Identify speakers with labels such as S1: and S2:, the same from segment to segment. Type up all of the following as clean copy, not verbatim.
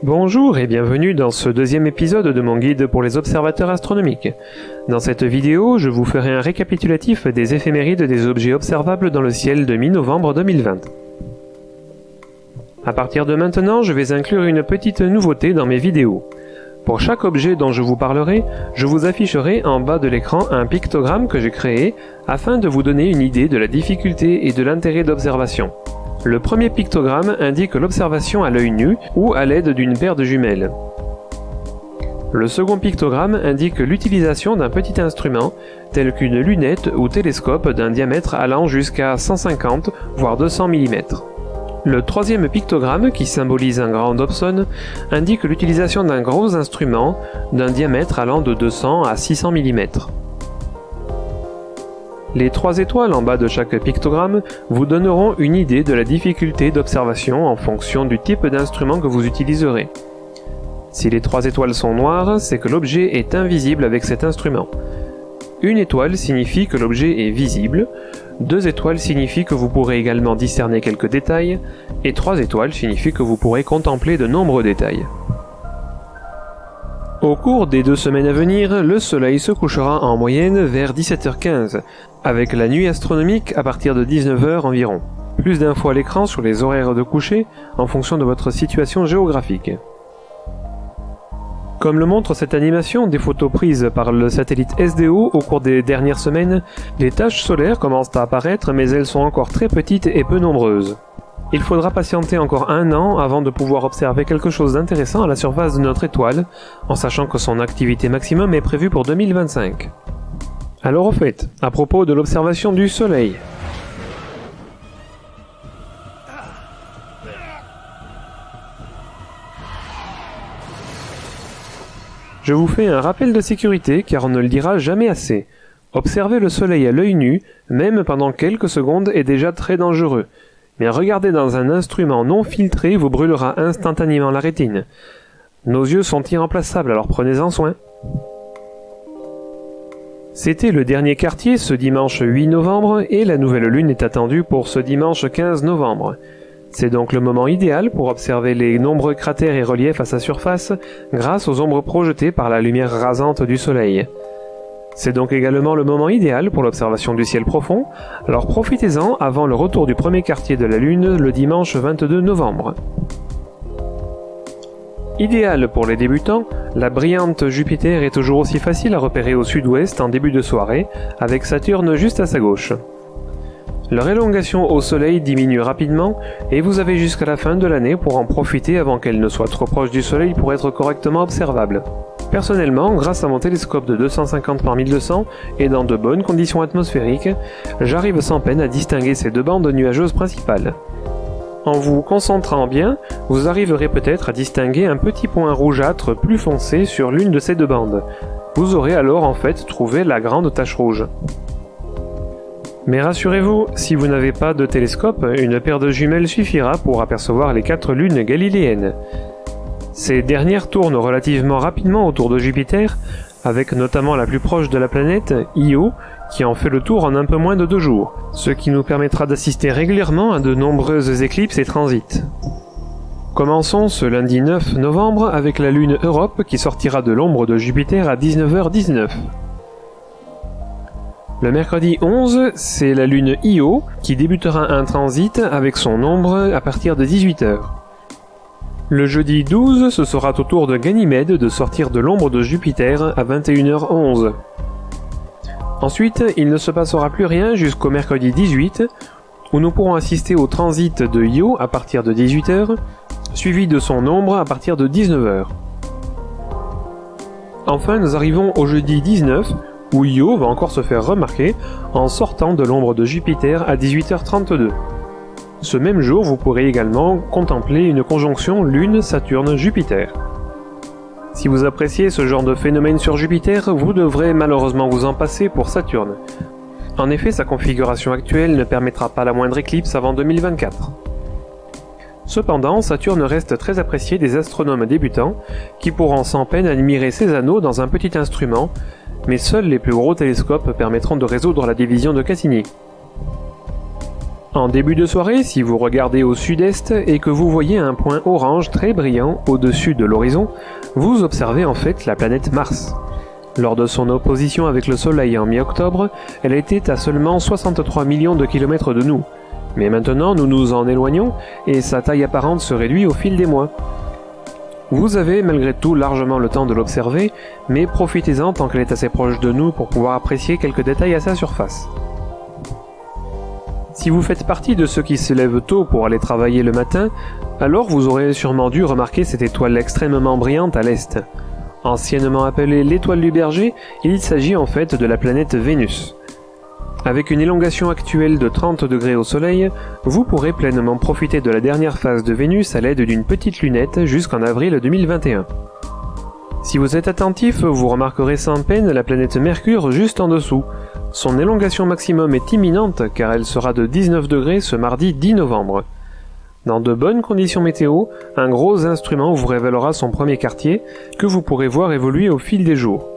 S1: Bonjour et bienvenue dans ce deuxième épisode de mon guide pour les observateurs astronomiques. Dans cette vidéo, je vous ferai un récapitulatif des éphémérides des objets observables dans le ciel de mi-novembre 2020. À partir de maintenant, je vais inclure une petite nouveauté dans mes vidéos. Pour chaque objet dont je vous parlerai, je vous afficherai en bas de l'écran un pictogramme que j'ai créé afin de vous donner une idée de la difficulté et de l'intérêt d'observation. Le premier pictogramme indique l'observation à l'œil nu ou à l'aide d'une paire de jumelles. Le second pictogramme indique l'utilisation d'un petit instrument, tel qu'une lunette ou télescope d'un diamètre allant jusqu'à 150 voire 200 mm. Le troisième pictogramme, qui symbolise un grand Dobson, indique l'utilisation d'un gros instrument d'un diamètre allant de 200 à 600 mm. Les 3 étoiles en bas de chaque pictogramme vous donneront une idée de la difficulté d'observation en fonction du type d'instrument que vous utiliserez. Si les 3 étoiles sont noires, c'est que l'objet est invisible avec cet instrument. Une étoile signifie que l'objet est visible, 2 étoiles signifient que vous pourrez également discerner quelques détails, et 3 étoiles signifient que vous pourrez contempler de nombreux détails. Au cours des 2 semaines à venir, le soleil se couchera en moyenne vers 17h15, avec la nuit astronomique à partir de 19h environ. Plus d'infos à l'écran sur les horaires de coucher en fonction de votre situation géographique. Comme le montre cette animation des photos prises par le satellite SDO au cours des dernières semaines, les taches solaires commencent à apparaître mais elles sont encore très petites et peu nombreuses. Il faudra patienter encore 1 an avant de pouvoir observer quelque chose d'intéressant à la surface de notre étoile, en sachant que son activité maximum est prévue pour 2025. Alors au fait, à propos de l'observation du Soleil. Je vous fais un rappel de sécurité car on ne le dira jamais assez. Observer le Soleil à l'œil nu, même pendant quelques secondes, est déjà très dangereux. Mais regarder dans un instrument non filtré vous brûlera instantanément la rétine. Nos yeux sont irremplaçables, alors prenez-en soin. C'était le dernier quartier ce dimanche 8 novembre et la nouvelle lune est attendue pour ce dimanche 15 novembre. C'est donc le moment idéal pour observer les nombreux cratères et reliefs à sa surface grâce aux ombres projetées par la lumière rasante du soleil. C'est donc également le moment idéal pour l'observation du ciel profond, alors profitez-en avant le retour du premier quartier de la Lune le dimanche 22 novembre. Idéal pour les débutants, la brillante Jupiter est toujours aussi facile à repérer au sud-ouest en début de soirée, avec Saturne juste à sa gauche. Leur élongation au Soleil diminue rapidement et vous avez jusqu'à la fin de l'année pour en profiter avant qu'elle ne soit trop proche du Soleil pour être correctement observable. Personnellement, grâce à mon télescope de 250 par 1200 et dans de bonnes conditions atmosphériques, j'arrive sans peine à distinguer ces 2 bandes nuageuses principales. En vous concentrant bien, vous arriverez peut-être à distinguer un petit point rougeâtre plus foncé sur l'une de ces 2 bandes. Vous aurez alors en fait trouvé la grande tache rouge. Mais rassurez-vous, si vous n'avez pas de télescope, une paire de jumelles suffira pour apercevoir les 4 lunes galiléennes. Ces dernières tournent relativement rapidement autour de Jupiter, avec notamment la plus proche de la planète, Io, qui en fait le tour en un peu moins de 2 jours, ce qui nous permettra d'assister régulièrement à de nombreuses éclipses et transits. Commençons ce lundi 9 novembre avec la lune Europe qui sortira de l'ombre de Jupiter à 19h19. Le mercredi 11, c'est la lune Io qui débutera un transit avec son ombre à partir de 18h. Le jeudi 12, ce sera au tour de Ganymède de sortir de l'ombre de Jupiter à 21h11. Ensuite, il ne se passera plus rien jusqu'au mercredi 18, où nous pourrons assister au transit de Io à partir de 18h, suivi de son ombre à partir de 19h. Enfin, nous arrivons au jeudi 19, où Io va encore se faire remarquer en sortant de l'ombre de Jupiter à 18h32. Ce même jour, vous pourrez également contempler une conjonction Lune-Saturne-Jupiter. Si vous appréciez ce genre de phénomène sur Jupiter, vous devrez malheureusement vous en passer pour Saturne. En effet, sa configuration actuelle ne permettra pas la moindre éclipse avant 2024. Cependant, Saturne reste très apprécié des astronomes débutants, qui pourront sans peine admirer ses anneaux dans un petit instrument, mais seuls les plus gros télescopes permettront de résoudre la division de Cassini. En début de soirée, si vous regardez au sud-est et que vous voyez un point orange très brillant au-dessus de l'horizon, vous observez en fait la planète Mars. Lors de son opposition avec le Soleil en mi-octobre, elle était à seulement 63 millions de kilomètres de nous. Mais maintenant, nous nous en éloignons et sa taille apparente se réduit au fil des mois. Vous avez malgré tout largement le temps de l'observer, mais profitez-en tant qu'elle est assez proche de nous pour pouvoir apprécier quelques détails à sa surface. Si vous faites partie de ceux qui se lèvent tôt pour aller travailler le matin, alors vous aurez sûrement dû remarquer cette étoile extrêmement brillante à l'est. Anciennement appelée l'étoile du berger, il s'agit en fait de la planète Vénus. Avec une élongation actuelle de 30 degrés au soleil, vous pourrez pleinement profiter de la dernière phase de Vénus à l'aide d'une petite lunette jusqu'en avril 2021. Si vous êtes attentif, vous remarquerez sans peine la planète Mercure juste en dessous. Son élongation maximum est imminente car elle sera de 19 degrés ce mardi 10 novembre. Dans de bonnes conditions météo, un gros instrument vous révélera son premier quartier que vous pourrez voir évoluer au fil des jours.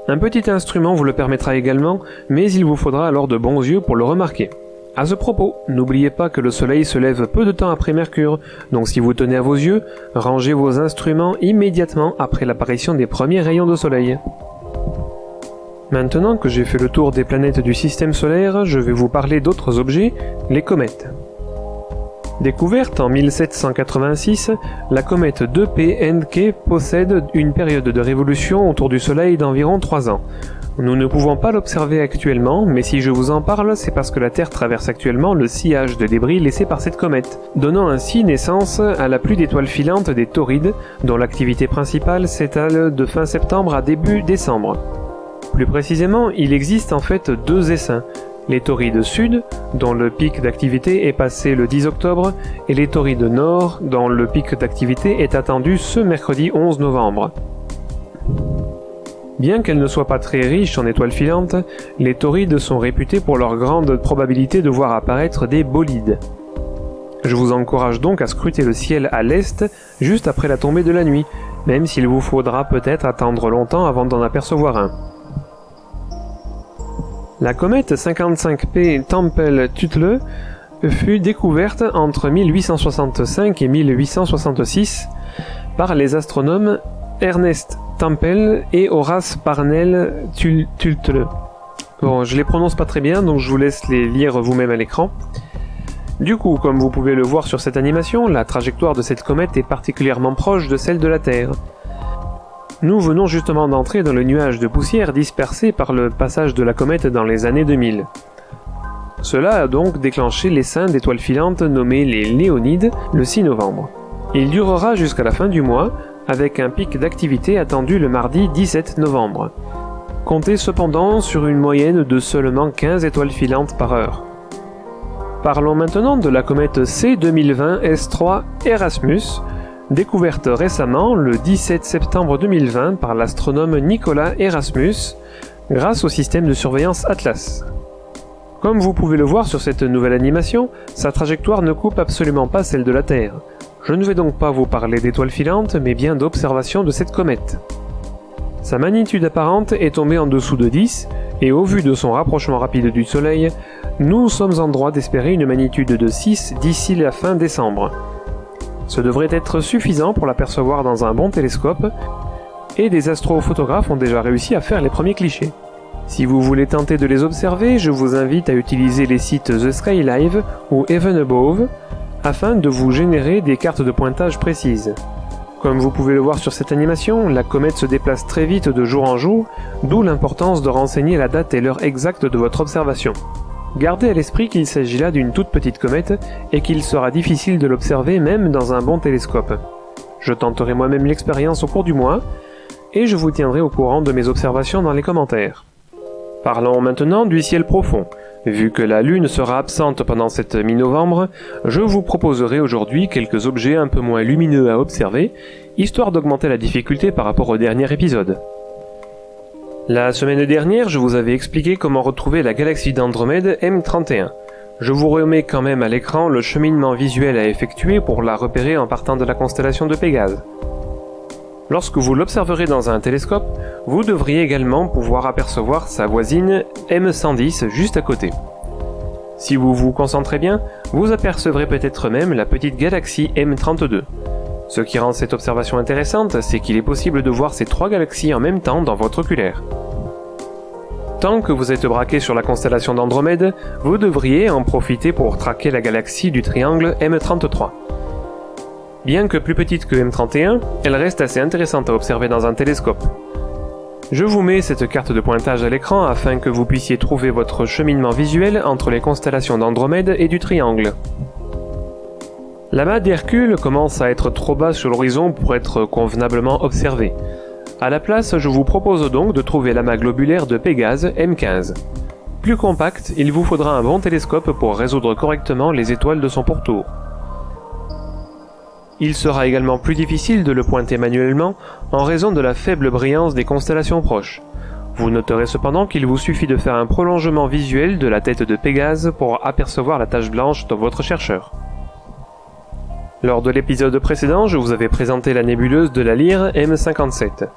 S1: Un petit instrument vous le permettra également, mais il vous faudra alors de bons yeux pour le remarquer. À ce propos, n'oubliez pas que le soleil se lève peu de temps après Mercure, donc si vous tenez à vos yeux, rangez vos instruments immédiatement après l'apparition des premiers rayons de soleil. Maintenant que j'ai fait le tour des planètes du système solaire, je vais vous parler d'autres objets, les comètes. Découverte en 1786, la comète 2P Encke possède une période de révolution autour du Soleil d'environ 3 ans. Nous ne pouvons pas l'observer actuellement, mais si je vous en parle, c'est parce que la Terre traverse actuellement le sillage de débris laissé par cette comète, donnant ainsi naissance à la pluie d'étoiles filantes des Taurides, dont l'activité principale s'étale de fin septembre à début décembre. Plus précisément, il existe en fait 2 essaims, les Taurides Sud, dont le pic d'activité est passé le 10 octobre, et les Taurides Nord, dont le pic d'activité est attendu ce mercredi 11 novembre. Bien qu'elles ne soient pas très riches en étoiles filantes, les Taurides sont réputées pour leur grande probabilité de voir apparaître des bolides. Je vous encourage donc à scruter le ciel à l'est juste après la tombée de la nuit, même s'il vous faudra peut-être attendre longtemps avant d'en apercevoir un. La comète 55P Tempel-Tuttle fut découverte entre 1865 et 1866 par les astronomes Ernest Tempel et Horace Parnell Tuttle. Bon, je les prononce pas très bien, donc je vous laisse les lire vous-même à l'écran. Du coup, comme vous pouvez le voir sur cette animation, la trajectoire de cette comète est particulièrement proche de celle de la Terre. Nous venons justement d'entrer dans le nuage de poussière dispersé par le passage de la comète dans les années 2000. Cela a donc déclenché l'essaim d'étoiles filantes nommées les Léonides le 6 novembre. Il durera jusqu'à la fin du mois, avec un pic d'activité attendu le mardi 17 novembre. Comptez cependant sur une moyenne de seulement 15 étoiles filantes par heure. Parlons maintenant de la comète C 2020 S3 Erasmus, découverte récemment le 17 septembre 2020 par l'astronome Nicolas Erasmus grâce au système de surveillance Atlas. Comme vous pouvez le voir sur cette nouvelle animation, sa trajectoire ne coupe absolument pas celle de la Terre. Je ne vais donc pas vous parler d'étoiles filantes, mais bien d'observation de cette comète. Sa magnitude apparente est tombée en dessous de 10, et au vu de son rapprochement rapide du Soleil, nous sommes en droit d'espérer une magnitude de 6 d'ici la fin décembre. Ce devrait être suffisant pour l'apercevoir dans un bon télescope, et des astrophotographes ont déjà réussi à faire les premiers clichés. Si vous voulez tenter de les observer, je vous invite à utiliser les sites The Sky Live ou Even Above, afin de vous générer des cartes de pointage précises. Comme vous pouvez le voir sur cette animation, la comète se déplace très vite de jour en jour, d'où l'importance de renseigner la date et l'heure exacte de votre observation. Gardez à l'esprit qu'il s'agit là d'une toute petite comète et qu'il sera difficile de l'observer même dans un bon télescope. Je tenterai moi-même l'expérience au cours du mois et je vous tiendrai au courant de mes observations dans les commentaires. Parlons maintenant du ciel profond. Vu que la Lune sera absente pendant cette mi-novembre, je vous proposerai aujourd'hui quelques objets un peu moins lumineux à observer, histoire d'augmenter la difficulté par rapport au dernier épisode. La semaine dernière, je vous avais expliqué comment retrouver la galaxie d'Andromède M31. Je vous remets quand même à l'écran le cheminement visuel à effectuer pour la repérer en partant de la constellation de Pégase. Lorsque vous l'observerez dans un télescope, vous devriez également pouvoir apercevoir sa voisine M110 juste à côté. Si vous vous concentrez bien, vous apercevrez peut-être même la petite galaxie M32. Ce qui rend cette observation intéressante, c'est qu'il est possible de voir ces 3 galaxies en même temps dans votre oculaire. Tant que vous êtes braqué sur la constellation d'Andromède, vous devriez en profiter pour traquer la galaxie du triangle M33. Bien que plus petite que M31, elle reste assez intéressante à observer dans un télescope. Je vous mets cette carte de pointage à l'écran afin que vous puissiez trouver votre cheminement visuel entre les constellations d'Andromède et du triangle. L'amas d'Hercule commence à être trop bas sur l'horizon pour être convenablement observé. À la place, je vous propose donc de trouver l'amas globulaire de Pégase M15. Plus compact, il vous faudra un bon télescope pour résoudre correctement les étoiles de son pourtour. Il sera également plus difficile de le pointer manuellement en raison de la faible brillance des constellations proches. Vous noterez cependant qu'il vous suffit de faire un prolongement visuel de la tête de Pégase pour apercevoir la tache blanche de votre chercheur. Lors de l'épisode précédent, je vous avais présenté la nébuleuse de la Lyre M57.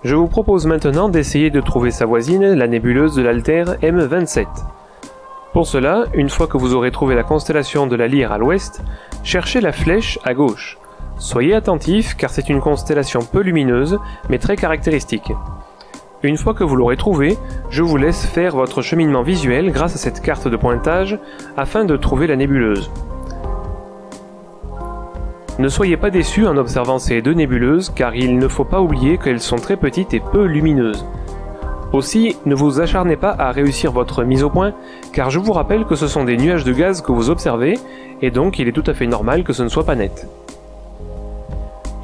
S1: Je vous propose maintenant d'essayer de trouver sa voisine, la nébuleuse de l'Altaire M27. Pour cela, une fois que vous aurez trouvé la constellation de la Lyre à l'ouest, cherchez la flèche à gauche. Soyez attentifs car c'est une constellation peu lumineuse, mais très caractéristique. Une fois que vous l'aurez trouvée, je vous laisse faire votre cheminement visuel grâce à cette carte de pointage afin de trouver la nébuleuse. Ne soyez pas déçus en observant ces 2 nébuleuses car il ne faut pas oublier qu'elles sont très petites et peu lumineuses. Aussi, ne vous acharnez pas à réussir votre mise au point car je vous rappelle que ce sont des nuages de gaz que vous observez et donc il est tout à fait normal que ce ne soit pas net.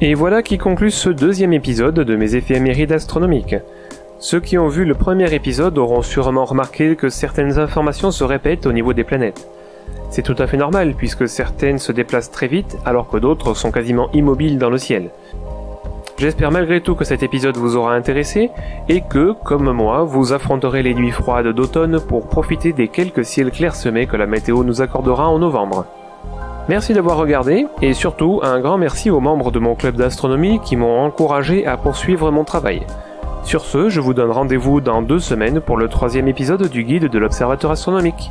S1: Et voilà qui conclut ce 2e épisode de mes éphémérides astronomiques. Ceux qui ont vu le premier épisode auront sûrement remarqué que certaines informations se répètent au niveau des planètes. C'est tout à fait normal puisque certaines se déplacent très vite alors que d'autres sont quasiment immobiles dans le ciel. J'espère malgré tout que cet épisode vous aura intéressé et que, comme moi, vous affronterez les nuits froides d'automne pour profiter des quelques ciels clairsemés que la météo nous accordera en novembre. Merci d'avoir regardé et surtout un grand merci aux membres de mon club d'astronomie qui m'ont encouragé à poursuivre mon travail. Sur ce, je vous donne rendez-vous dans 2 semaines pour le 3e épisode du guide de l'observateur astronomique.